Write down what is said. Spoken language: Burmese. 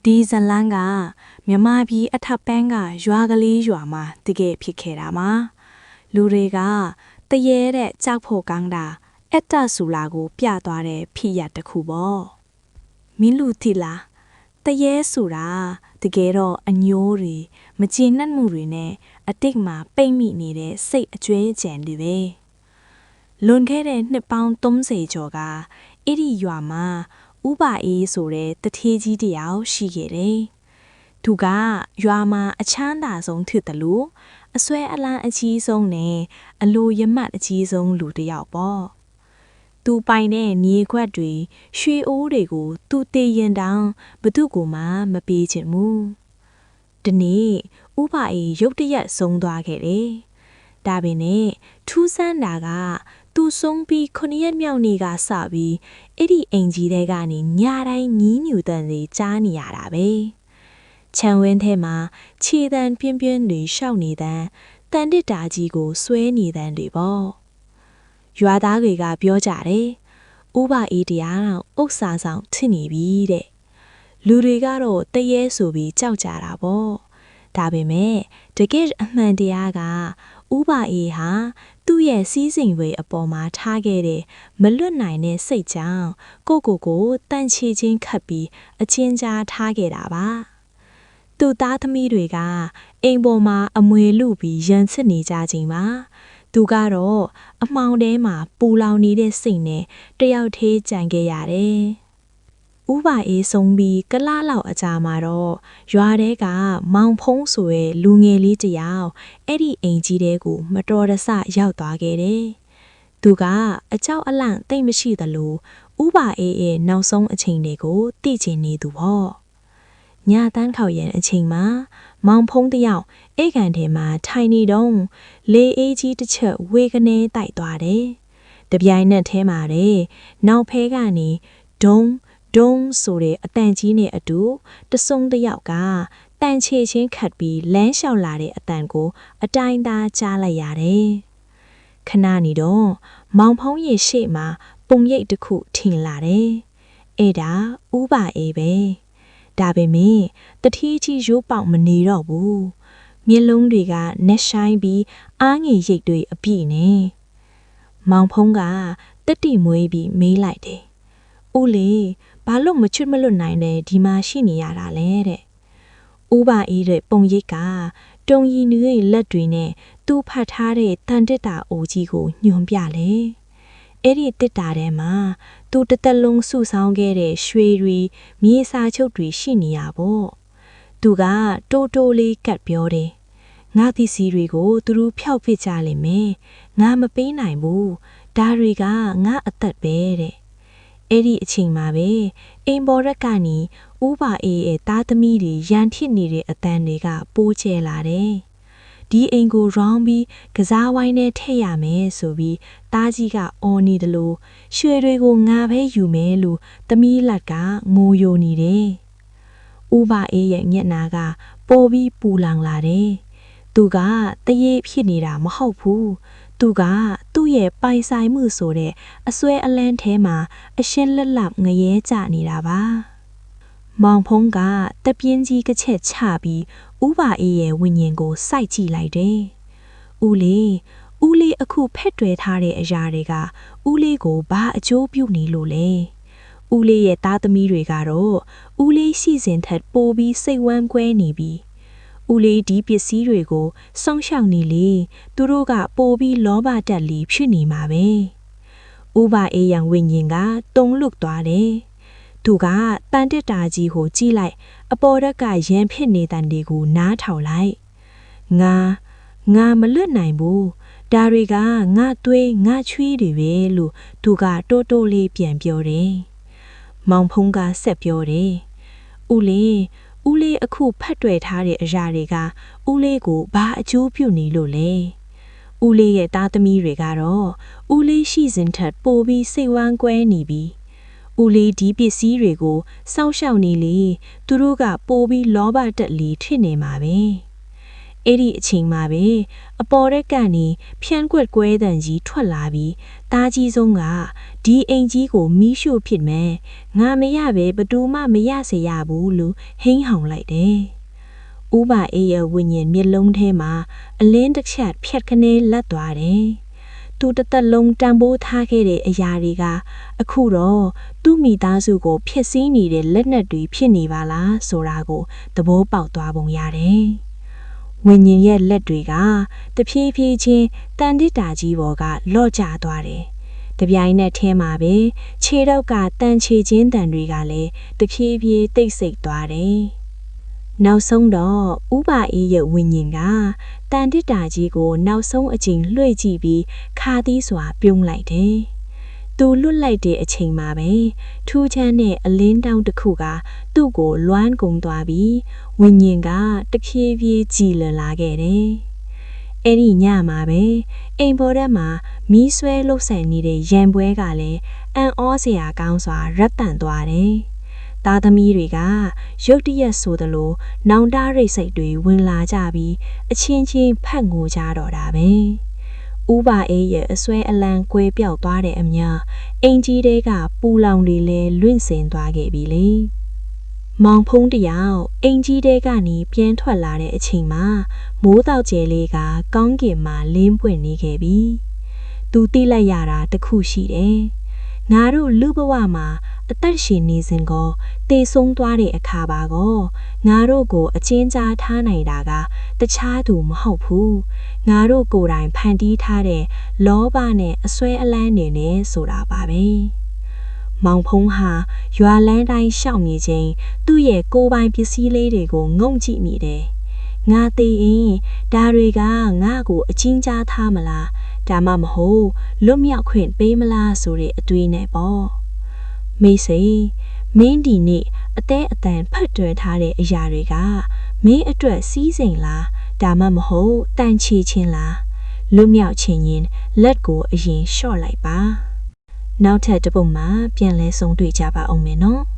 ဒီဇလန်းကမြန်မာပြည်အထက်ပန်းကရွာကလေးရွာမှာတကယ်ဖြစ်ခဲ့တာမှာလူတွေကတရေတဲ့ကြောက်ဖို့ကောင်းတာအတ္တဆူလာကိုပြသွားတဲ့ဖြစ်ရပ်တစ်ခုပေါ့မင်းလူတီလာတရေဆိုတာတကယ်တော့အညိုးတွေမကျေနပ်မှုတွေနဲ့အတိတ်မှာပိတ်မိနေတဲ့စိတ်အကျွဲကြံတွေပဲလွန်ခဲ့တဲ့နှစ်ပေါင်း30ကျော်ကအဲ့ဒီရွာမှာဥပအေးဆိုတဲ့တထေးကြီးတယောက်ရှိခဲ့တယ်။သူကရွာမှာအချမ်းသာဆုံးဖြစ်တယ်လို့အစွဲအလန်းအကြီးဆုံးနဲ့အလိုရမတ်အကြီးဆုံးလူတယောက်ပေါ့။သူပိုင်တဲ့မြေခွက်တွေရွှေအိုးတွေကိုသူတည်ရင်တောင်ဘသူ့ကိုမှမပေးချင်ဘူး။ဒီနေ့ဥပအေးရုတ်တရက်ဆုံးသွားခဲ့တယ်။ဒါပေမဲ့ထူးဆန်းတာကသူဆုံးပြီး9ရက်မြောက်နေ့ကစပြီးအဲ့ဒီအိမ်ကြီးတဲကနေညတိုင်းညီးညူတန်တွေကြားနေရတာပဲခြံဝင်းထဲမှာခြေတံပြင်းပြင်းတွေရှောက်နေတန်တန်တစ်တာကြီးကိုဆွဲနေတန်တွေပေါ့ရွာသားတွေကပြောကြတယ်ဥပအေးတရားတော့ဥစ္စာဆောင်ထင်နေပြီတဲ့လူတွေကတော့တရေဆိုပြီးကြောက်ကြတာပေါ့ဒါပေမဲ့တကယ်အမှန်တရားကဥပအေးဟာသူ့ရဲ့စီးစိမ်ဝေအပေါ်မှာထားခဲ့တဲ့မလွတ်နိုင်တဲ့စိတ်ကြောင့်ကိုတန့်ချေချင်းခတ်ပြီးအချင်းကြားထားခဲ့တာပါသူ့သားသမီးတွေကအိမ်ပေါ်မှာအမွေလူပြီးရန်စစ်နေကြခြင်းပါသူကတော့အမှောင်ထဲမှာပူလောင်နေတဲ့စိတ်နဲ့တယောက်သေးကြံခဲ့ရတယ်ဥပအေးဆုံးပြီးကလားလောက်အကြာမှာတော့ရွာထဲကမောင်ဖုံးဆိုတဲ့လူငယ်လေးတယောက်အဲ့ဒီအိမ်ကြီးတဲကိုမတော်တဆရောက်သွားခဲ့တယ်။သူကအကြောက်အလန့်တိတ်မရှိသလိုဥပအေးရဲ့နောက်ဆုံးအချိန်တွေကိုသိချင်နေသူပေါ့။ညတန်းခေါက်ရန်အချိန်မှာမောင်ဖုံးတယောက်အိတ်ကန်ထဲမှာထိုင်နေတော့လေအေးကြီးတစ်ချက်ဝေကနေတိုက်သွားတယ်။တပြိုင်နက်ထဲမှာတဲ့နောက်ဖဲကနေဒုံဆိုတဲ့အတန်ကြီးနဲ့အတူတဆုံတယောက်ကတန်ချေချင်းခတ်ပြီးလမ်းလျှောက်လာတဲ့အတန်ကိုအတိုင်းသားကြားလိုက်ရတယ်။ခဏနေတော့မောင်ဖုံးရဲ့ရှေ့မှာပုံရိပ်တစ်ခုထင်လာတယ်။အဲ့ဒါဥပအေးပဲ။ဒါပေမဲ့တတိကြီးရိုးပေါက်မနေတော့ဘူး။မျက်လုံးတွေကနက်ဆိုင်ပြီးအားငယ်ရိပ်တွေအပြည့်နဲ့မောင်ဖုံးကတက်တိမွေးပြီးမေးလိုက်တယ်။ဦးလေးဘာလို့မချွတ်မလွတ်နိုင်တဲ့ဒီမှာရှိနေရတာလဲတဲ့။ဥပအေးတဲ့ပုံရိပ်ကတုံရီနွေးလက်တွေနဲ့သူ့ဖတ်ထားတဲ့တန်တစ်တာအိုကြီးကိုညွှန်ပြလေ။အဲ့ဒီတစ်တာထဲမှာသူတစ်သက်လုံးစုဆောင်းခဲ့တဲ့ရွှေတွေမြေစာချုပ်တွေရှိနေရပေါ့။သူကတိုးလေးကတ်ပြောတယ်။ငါသီစီတွေကိုသူတို့ဖျောက်ပစ်ကြလိမ့်မယ်။ငါမပေးနိုင်ဘူး။ဒါတွေကငါအသက်ပဲတဲ့။အဲ့ဒီအချိန်မှာပဲအိမ်ပေါ်ရက်ကနေဥပအေးရဲ့သားသမီးတွေရန်ဖြစ်နေတဲ့အတန်တွေကပိုးကျဲလာတယ်။ဒီအိမ်ကိုရောင်းပြီးကစားဝိုင်းနဲ့ထည့်ရမယ်ဆိုပြီးသားကြီးကအော်နေတယ်လို့ရွှေတွေကိုငါပဲယူမယ်လို့သမီးလက်ကငိုယိုနေတယ်။ဥပအေးရဲ့မျက်နှာကပိုပြီးပူလောင်လာတယ်။သူကတရေဖြစ်နေတာမဟုတ်ဘူး။သူကသူ့ရဲ့ပိုင်ဆိုင်မှုဆိုတဲ့အစွဲအလန်းထဲမှာအရှင်းလက်လက်ငရဲကျနေတာပါ။မောင်ဖုံးကတပြင်းကြီးတစ်ချက်ချပြီးဥပအေးရဲ့ဝိညာဉ်ကိုစိုက်ကြည့်လိုက်တယ်။ဦးလေးအခုဖက်တွယ်ထားတဲ့အရာတွေကဦးလေးကိုဘာအကျိုးပြုနေလို့လဲ။ဦးလေးရဲ့သားသမီးတွေကတော့ဦးလေးရှိစဉ်ထက်ပိုပြီးစိတ်ဝမ်းကွဲနေပြီ။ဦးလေးဒီပစ္စည်းတွေကိုစောင့်ရှောက်နေလေသူတို့ကပိုပြီးလောဘတက်လီဖြစ်နေမှာပဲဥပအေးရန်ဝိညာဉ်ကတုံလွတ်သွားတယ်သူကတန်တစ်တာကြီးကိုကြည့်လိုက်အပေါ်ရက်ကရန်ဖြစ်နေတဲ့တန်တွေကိုနားထောင်လိုက်ငါမလွတ်နိုင်ဘူးဒါတွေကငါသွေးငါချွေးတွေပဲလို့သူကတိုးလေးပြန်ပြောတယ်မောင်ဖုံးကဆက်ပြောတယ်ဦးလေးအခုဖတ်တွေ့ထားတဲ့အရာတွေကဦးလေးကိုဘာအကျိုးပြုနေလို့လဲဦးလေးရဲ့သားသမီးတွေကတော့ဦးလေးရှိစဉ်ထက်ပိုပြီးစိတ်ဝမ်းကွဲနေပြီဦးလေးဒီပစ္စည်းတွေကိုစောင့်ရှောက်နေလေသူတို့ကပိုပြီးလောဘတက်လီဖြစ်နေမှာပဲ အဲ့ဒီအချိန်မှာပဲအပေါ်ရက်ကနေဖြန်းကွက်ကွဲတန်ကြီးထွက်လာပြီးတားကြီးဆုံးကဒီအိမ်ကြီးကိုမီးရှို့ဖြစ်မယ်ငါမရပဲဘသူမှမရစေရဘူးလို့ဟိန်းဟောင်လိုက်တယ်။ဥပါအေးရဲ့ဝိညာဉ်မျက်လုံးထဲမှာအလင်းတစ်ချက်ဖြတ်ခနဲလက်သွားတယ်။သူတစ်သက်လုံးတန်ဖိုးထားခဲ့တဲ့အရာတွေကအခုတော့သူ့မိသားစုကိုဖျက်ဆီးနေတဲ့လက်နက်တွေဖြစ်နေပါလားဆိုတာကိုသဘောပေါက်သွားပုံရတယ်။ဝိညာဉ်ရဲ့လက်တွေကတဖြည်းဖြည်းချင်းတန်တစ်တာကြီးပေါ်ကလော့ကျသွားတယ်။တပြိုင်နက်ထဲမှာပဲခြေတော့ကတန်ချေချင်းတန်တွေကလည်းတဖြည်းဖြည်းတိတ်ဆိတ်သွားတယ်။နောက်ဆုံးတော့ဥပါအေးရဲ့ဝိညာဉ်ကတန်တစ်တာကြီးကိုနောက်ဆုံးအချိန်လွှဲကြည့်ပြီးခါသီးစွာပြုံးလိုက်တယ်။သူလွတ်လိုက်တဲ့အချိန်မှာပဲထူးချမ်းတဲ့အလင်းတောင်တစ်ခုကသူ့ကိုလွမ်းကုန်သွားပြီးဝိညာဉ်ကတဖြည်းဖြည်းကြည်လင်လာခဲ့တယ်။အဲ့ဒီညမှာပဲအိမ်ပေါ်ထဲမှာမီးဆွဲလှုပ်ဆန်နေတဲ့ရံပွဲကလည်းအံ့ဩစရာကောင်းစွာရပ်တန့်သွားတယ်။သားသမီးတွေကရုတ်တရက်ဆိုသလိုနောင်တရိတ်စိတ်တွေဝင်လာကြပြီးအချင်းချင်းဖတ်ငိုကြတော့တာပဲ။ဥပါအေးရဲ့အစွဲအလန်းကွဲပြောက်သွားတဲ့အမျှအင်ကြီးတဲကပူလောင်တွေလည်းလွင့်စင်သွားခဲ့ပြီလေ။မောင်ဖုံးတယောက်အင်ကြီးတဲကနေပြန်ထွက်လာတဲ့အချိန်မှာမိုးတောက်ကျဲလေးကကောင်းကင်မှာလင်းပွင့်နေခဲ့ပြီ။သူသိလိုက်ရတာတခုရှိတယ်။ငါတို့လူဘဝမှာအသက်ရှင်နေစဉ်ကိုတေဆုံးသွားတဲ့အခါပါကောငါတို့ကိုအချင်းကြားထားနိုင်တာကတခြားသူမဟုတ်ဘူးငါတို့ကိုယ်တိုင်ဖန်တီးထားတဲ့လောဘနဲ့အစွဲအလန်းနေနဲ့ဆိုတာပါပဲမောင်ဖုံးဟာရွာလန်းတိုင်းရှောက်နေခြင်းသူ့ရဲ့ကိုယ်ပိုင်ပစ္စည်းလေးတွေကိုငုံကြည့်မိတယ်ငါသိရင်ဒါတွေကငါ့ကိုအချင်းကြားထားမလားဒါမှမဟုတ်လွတ်မြောက်ခွင့်ပေးမလားဆိုတဲ့အတွေးနဲ့ပေါ့မိတ်ဆွေမင်းဒီနေ့အသေးအတန်ဖတ်တွယ်ထားတဲ့အရာတွေကမင်းအတွက်စီးစိမ်လားဒါမှမဟုတ်တန်ချီချင်းလားလွတ်မြောက်ခြင်းရင်လက်ကိုအရင်လျှော့လိုက်ပါနောက်ထပ်တစ်ပုဒ်မှာပြန်လဲဆုံတွေ့ကြပါအောင်မယ်နော်